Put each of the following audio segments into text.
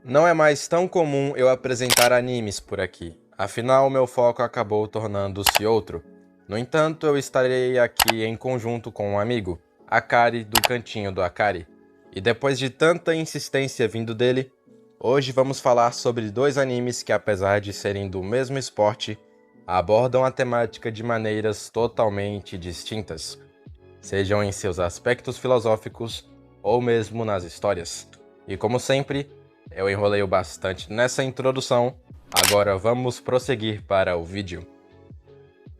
Não é mais tão comum eu apresentar animes por aqui, afinal meu foco acabou tornando-se outro. No entanto, eu estarei aqui em conjunto com um amigo, Akari do Cantinho do Akari. E depois de tanta insistência vindo dele, hoje vamos falar sobre dois animes que, apesar de serem do mesmo esporte, abordam a temática de maneiras totalmente distintas, sejam em seus aspectos filosóficos ou mesmo nas histórias. E como sempre, eu enrolei bastante nessa introdução, agora vamos prosseguir para o vídeo.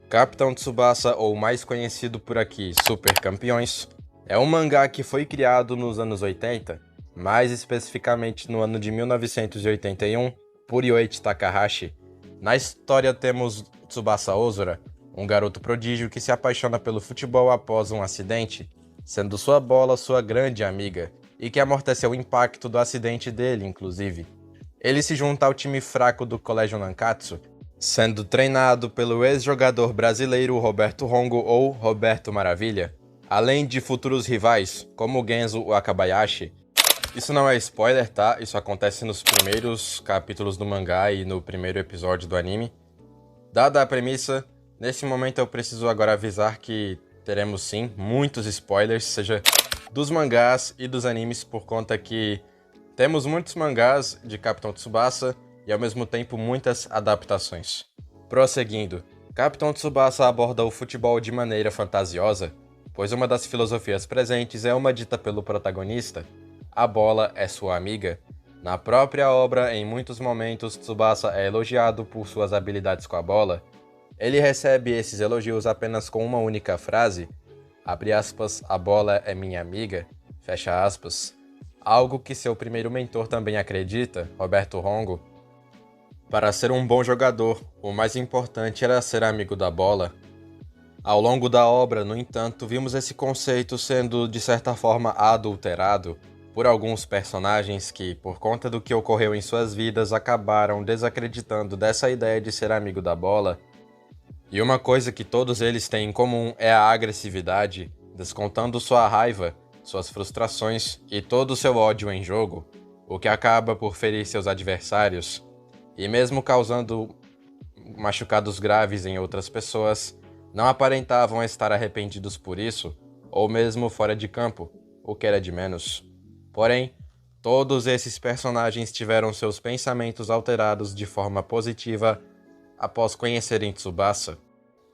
Capitão Tsubasa, ou mais conhecido por aqui, Super Campeões, é um mangá que foi criado nos anos 80, mais especificamente no ano de 1981, por Yoichi Takahashi. Na história temos Tsubasa Ozora, um garoto prodígio que se apaixona pelo futebol após um acidente, sendo sua bola sua grande amiga, e que amorteceu o impacto do acidente dele, inclusive. Ele se junta ao time fraco do Colégio Nankatsu, sendo treinado pelo ex-jogador brasileiro Roberto Hongo ou Roberto Maravilha, além de futuros rivais, como Genzo Wakabayashi. Isso não é spoiler, tá? Isso acontece nos primeiros capítulos do mangá e no primeiro episódio do anime. Dada a premissa, nesse momento eu preciso agora avisar que teremos sim muitos spoilers, seja dos mangás e dos animes, por conta que temos muitos mangás de Capitão Tsubasa e ao mesmo tempo muitas adaptações. Prosseguindo, Capitão Tsubasa aborda o futebol de maneira fantasiosa, pois uma das filosofias presentes é uma dita pelo protagonista: a bola é sua amiga. Na própria obra, em muitos momentos, Tsubasa é elogiado por suas habilidades com a bola. Ele recebe esses elogios apenas com uma única frase, abre aspas, a bola é minha amiga, fecha aspas. Algo que seu primeiro mentor também acredita, Roberto Hongo. Para ser um bom jogador, o mais importante era ser amigo da bola. Ao longo da obra, no entanto, vimos esse conceito sendo, de certa forma, adulterado por alguns personagens que, por conta do que ocorreu em suas vidas, acabaram desacreditando dessa ideia de ser amigo da bola. E uma coisa que todos eles têm em comum é a agressividade, descontando sua raiva, suas frustrações e todo o seu ódio em jogo, o que acaba por ferir seus adversários, e mesmo causando machucados graves em outras pessoas, não aparentavam estar arrependidos por isso, ou mesmo fora de campo, o que era de menos. Porém, todos esses personagens tiveram seus pensamentos alterados de forma positiva após conhecerem Tsubasa,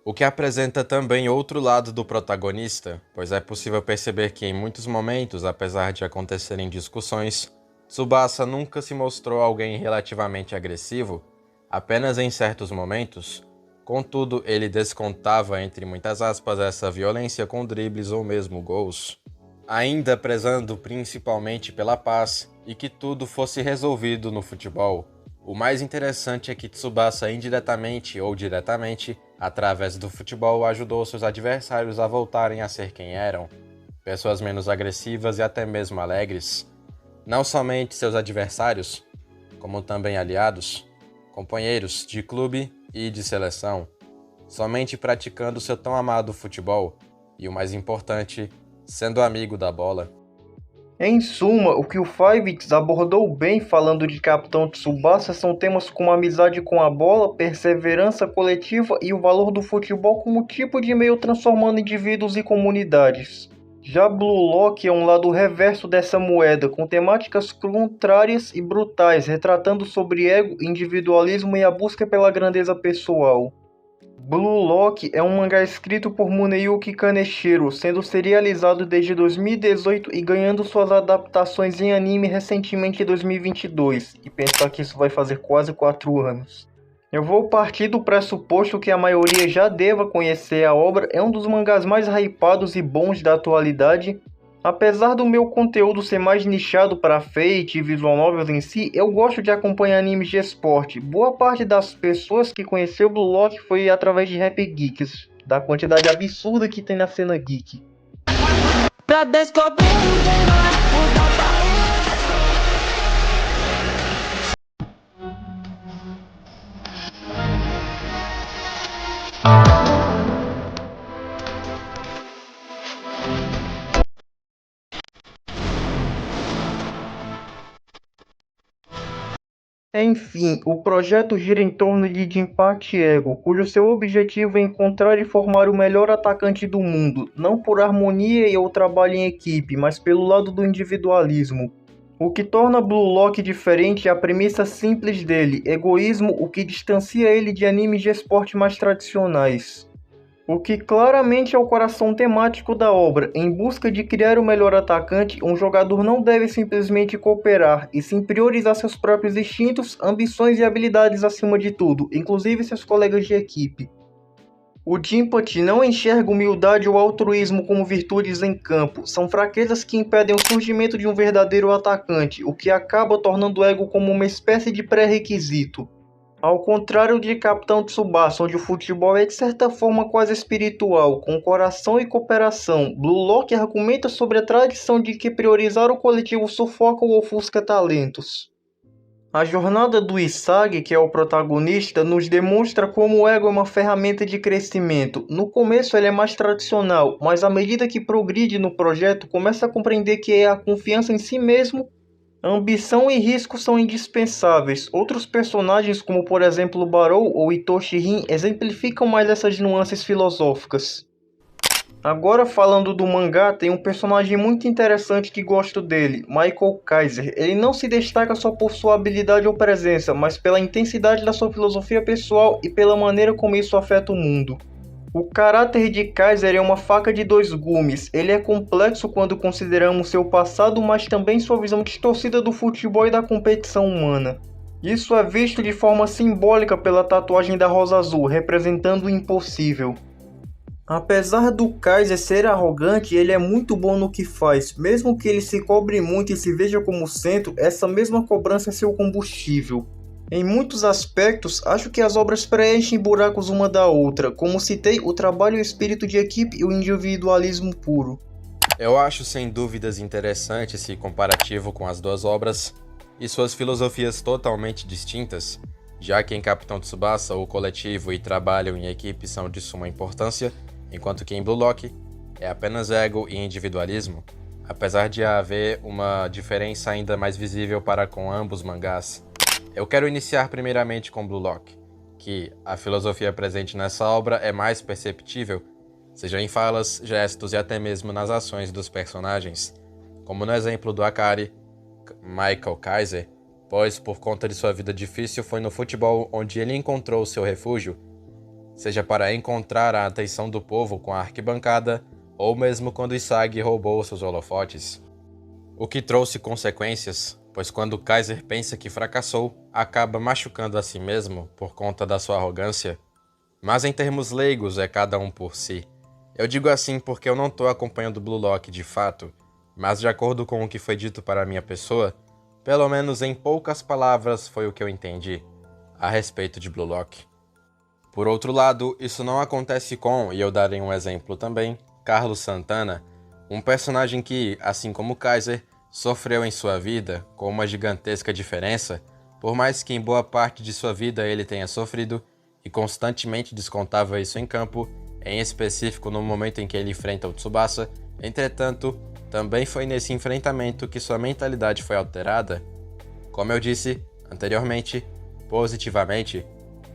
o que apresenta também outro lado do protagonista, pois é possível perceber que em muitos momentos, apesar de acontecerem discussões, Tsubasa nunca se mostrou alguém relativamente agressivo, apenas em certos momentos. Contudo, ele descontava, entre muitas aspas, essa violência com dribles ou mesmo gols, ainda prezando principalmente pela paz e que tudo fosse resolvido no futebol. O mais interessante é que Tsubasa indiretamente ou diretamente, através do futebol, ajudou seus adversários a voltarem a ser quem eram, pessoas menos agressivas e até mesmo alegres. Não somente seus adversários, como também aliados, companheiros de clube e de seleção, somente praticando seu tão amado futebol e, o mais importante, sendo amigo da bola. Em suma, o que o Fivix abordou bem falando de Capitão Tsubasa são temas como amizade com a bola, perseverança coletiva e o valor do futebol como tipo de meio transformando indivíduos e comunidades. Já Blue Lock é um lado reverso dessa moeda, com temáticas contrárias e brutais, retratando sobre ego, individualismo e a busca pela grandeza pessoal. Blue Lock é um mangá escrito por Muneyuki Kaneshiro, sendo serializado desde 2018 e ganhando suas adaptações em anime recentemente em 2022, e pensar que isso vai fazer quase 4 anos. Eu vou partir do pressuposto que a maioria já deva conhecer a obra, é um dos mangás mais hypados e bons da atualidade. Apesar do meu conteúdo ser mais nichado para Fate e visual novels em si, eu gosto de acompanhar animes de esporte. Boa parte das pessoas que conheceu Blue Lock foi através de Rap Geeks, da quantidade absurda que tem na cena geek. Pra descobrir quem não é o Enfim, o projeto gira em torno de Jinpachi Ego, cujo seu objetivo é encontrar e formar o melhor atacante do mundo, não por harmonia e ou trabalho em equipe, mas pelo lado do individualismo. O que torna Blue Lock diferente é a premissa simples dele, egoísmo, o que distancia ele de animes de esporte mais tradicionais. O que claramente é o coração temático da obra. Em busca de criar o melhor atacante, um jogador não deve simplesmente cooperar, e sim priorizar seus próprios instintos, ambições e habilidades acima de tudo, inclusive seus colegas de equipe. O Jinpachi não enxerga humildade ou altruísmo como virtudes em campo, são fraquezas que impedem o surgimento de um verdadeiro atacante, o que acaba tornando o ego como uma espécie de pré-requisito. Ao contrário de Capitão Tsubasa, onde o futebol é de certa forma quase espiritual, com coração e cooperação, Blue Lock argumenta sobre a tradição de que priorizar o coletivo sufoca ou ofusca talentos. A jornada do Isagi, que é o protagonista, nos demonstra como o ego é uma ferramenta de crescimento. No começo ele é mais tradicional, mas à medida que progride no projeto, começa a compreender que a confiança em si mesmo, ambição e risco são indispensáveis. Outros personagens, como por exemplo Barou ou Itoshi Rin, exemplificam mais essas nuances filosóficas. Agora falando do mangá, tem um personagem muito interessante que gosto dele, Michael Kaiser. Ele não se destaca só por sua habilidade ou presença, mas pela intensidade da sua filosofia pessoal e pela maneira como isso afeta o mundo. O caráter de Kaiser é uma faca de dois gumes. Ele é complexo quando consideramos seu passado, mas também sua visão distorcida do futebol e da competição humana. Isso é visto de forma simbólica pela tatuagem da Rosa Azul, representando o impossível. Apesar do Kaiser ser arrogante, ele é muito bom no que faz. Mesmo que ele se cobre muito e se veja como centro, essa mesma cobrança é seu combustível. Em muitos aspectos, acho que as obras preenchem buracos uma da outra. Como citei, o trabalho e o espírito de equipe e o individualismo puro. Eu acho sem dúvidas interessante esse comparativo com as duas obras e suas filosofias totalmente distintas, já que em Capitão Tsubasa o coletivo e trabalho em equipe são de suma importância, enquanto que em Blue Lock é apenas ego e individualismo, apesar de haver uma diferença ainda mais visível para com ambos mangás. Eu quero iniciar primeiramente com Blue Lock, que a filosofia presente nessa obra é mais perceptível, seja em falas, gestos e até mesmo nas ações dos personagens, como no exemplo do Akari, Michael Kaiser, pois por conta de sua vida difícil foi no futebol onde ele encontrou seu refúgio, seja para encontrar a atenção do povo com a arquibancada, ou mesmo quando Isagi roubou seus holofotes. O que trouxe consequências, pois quando Kaiser pensa que fracassou, acaba machucando a si mesmo por conta da sua arrogância. Mas em termos leigos é cada um por si. Eu digo assim porque eu não estou acompanhando Blue Lock de fato, mas de acordo com o que foi dito para a minha pessoa, pelo menos em poucas palavras foi o que eu entendi a respeito de Blue Lock. Por outro lado, isso não acontece com, e eu darei um exemplo também, Carlos Santana, um personagem que, assim como Kaiser, sofreu em sua vida com uma gigantesca diferença, por mais que em boa parte de sua vida ele tenha sofrido e constantemente descontava isso em campo, em específico no momento em que ele enfrenta o Tsubasa. Entretanto, também foi nesse enfrentamento que sua mentalidade foi alterada. Como eu disse anteriormente, positivamente,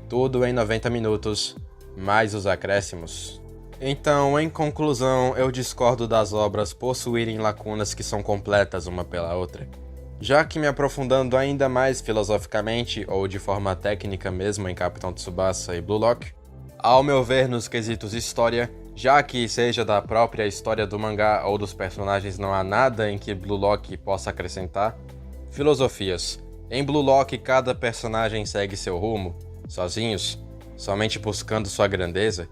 tudo em 90 minutos, mais os acréscimos. Então, em conclusão, eu discordo das obras possuírem lacunas que são completas uma pela outra. Já que me aprofundando ainda mais filosoficamente, ou de forma técnica mesmo em Capitão Tsubasa e Blue Lock, ao meu ver nos quesitos história, já que seja da própria história do mangá ou dos personagens não há nada em que Blue Lock possa acrescentar, filosofias. Em Blue Lock cada personagem segue seu rumo, sozinhos, somente buscando sua grandeza,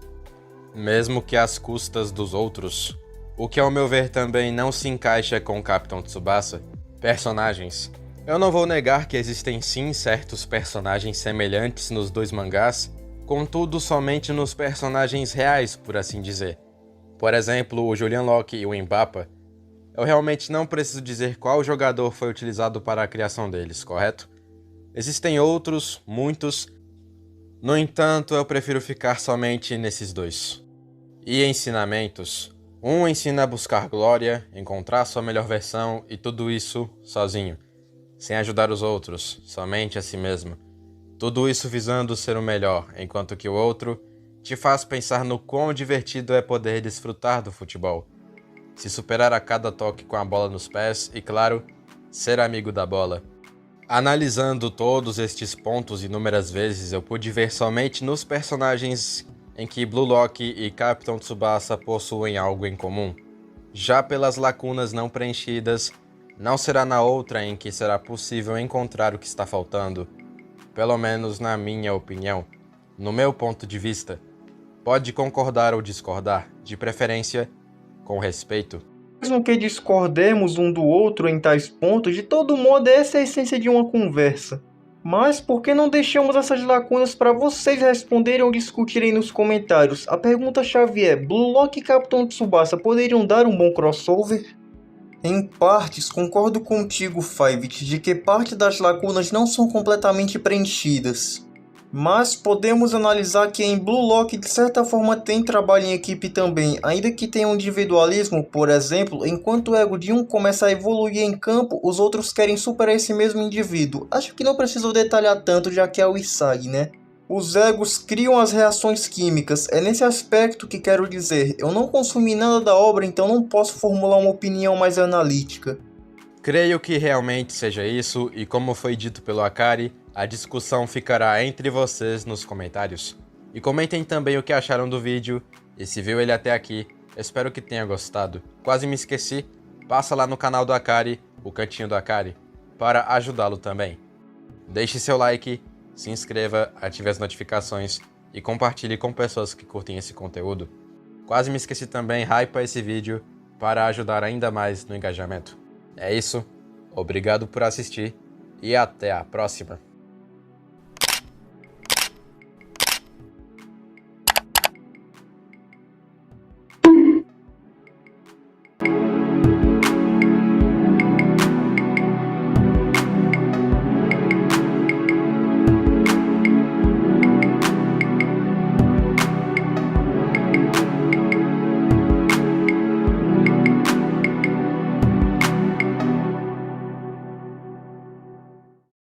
mesmo que às custas dos outros. O que ao meu ver também não se encaixa com Capitão Tsubasa. Personagens. Eu não vou negar que existem sim certos personagens semelhantes nos dois mangás, contudo somente nos personagens reais, por assim dizer. Por exemplo, o Julian Locke e o Mbappa. Eu realmente não preciso dizer qual jogador foi utilizado para a criação deles, correto? Existem outros, muitos. No entanto, eu prefiro ficar somente nesses dois. E ensinamentos. Um ensina a buscar glória, encontrar sua melhor versão e tudo isso sozinho. sem ajudar os outros, somente a si mesmo. Tudo isso visando ser o melhor, enquanto que o outro te faz pensar no quão divertido é poder desfrutar do futebol. Se superar a cada toque com a bola nos pés e, claro, ser amigo da bola. Analisando todos estes pontos inúmeras vezes, eu pude ver somente nos personagens em que Blue Lock e Capitão Tsubasa possuem algo em comum. Já pelas lacunas não preenchidas, não será na outra em que será possível encontrar o que está faltando. Pelo menos na minha opinião, no meu ponto de vista. Pode concordar ou discordar, de preferência, com respeito. Mesmo que discordemos um do outro em tais pontos, de todo modo essa é a essência de uma conversa. Mas por que não deixamos essas lacunas para vocês responderem ou discutirem nos comentários? A pergunta-chave é: Blue Lock e Capitão Tsubasa poderiam dar um bom crossover? Em partes, concordo contigo, Fivet, de que parte das lacunas não são completamente preenchidas. Mas podemos analisar que em Blue Lock de certa forma tem trabalho em equipe também, ainda que tenha um individualismo. Por exemplo, enquanto o ego de um começa a evoluir em campo, os outros querem superar esse mesmo indivíduo. Acho que não preciso detalhar tanto, já que é o Isagi, né? Os egos criam as reações químicas, é nesse aspecto que quero dizer. Eu não consumi nada da obra, então não posso formular uma opinião mais analítica. Creio que realmente seja isso, e como foi dito pelo Akari, a discussão ficará entre vocês nos comentários. E comentem também o que acharam do vídeo, e se viu ele até aqui, espero que tenha gostado. Quase me esqueci, passa lá no canal do Akari, o Cantinho do Akari, para ajudá-lo também. Deixe seu like, se inscreva, ative as notificações e compartilhe com pessoas que curtem esse conteúdo. Quase me esqueci também, hypa esse vídeo para ajudar ainda mais no engajamento. É isso, obrigado por assistir e até a próxima.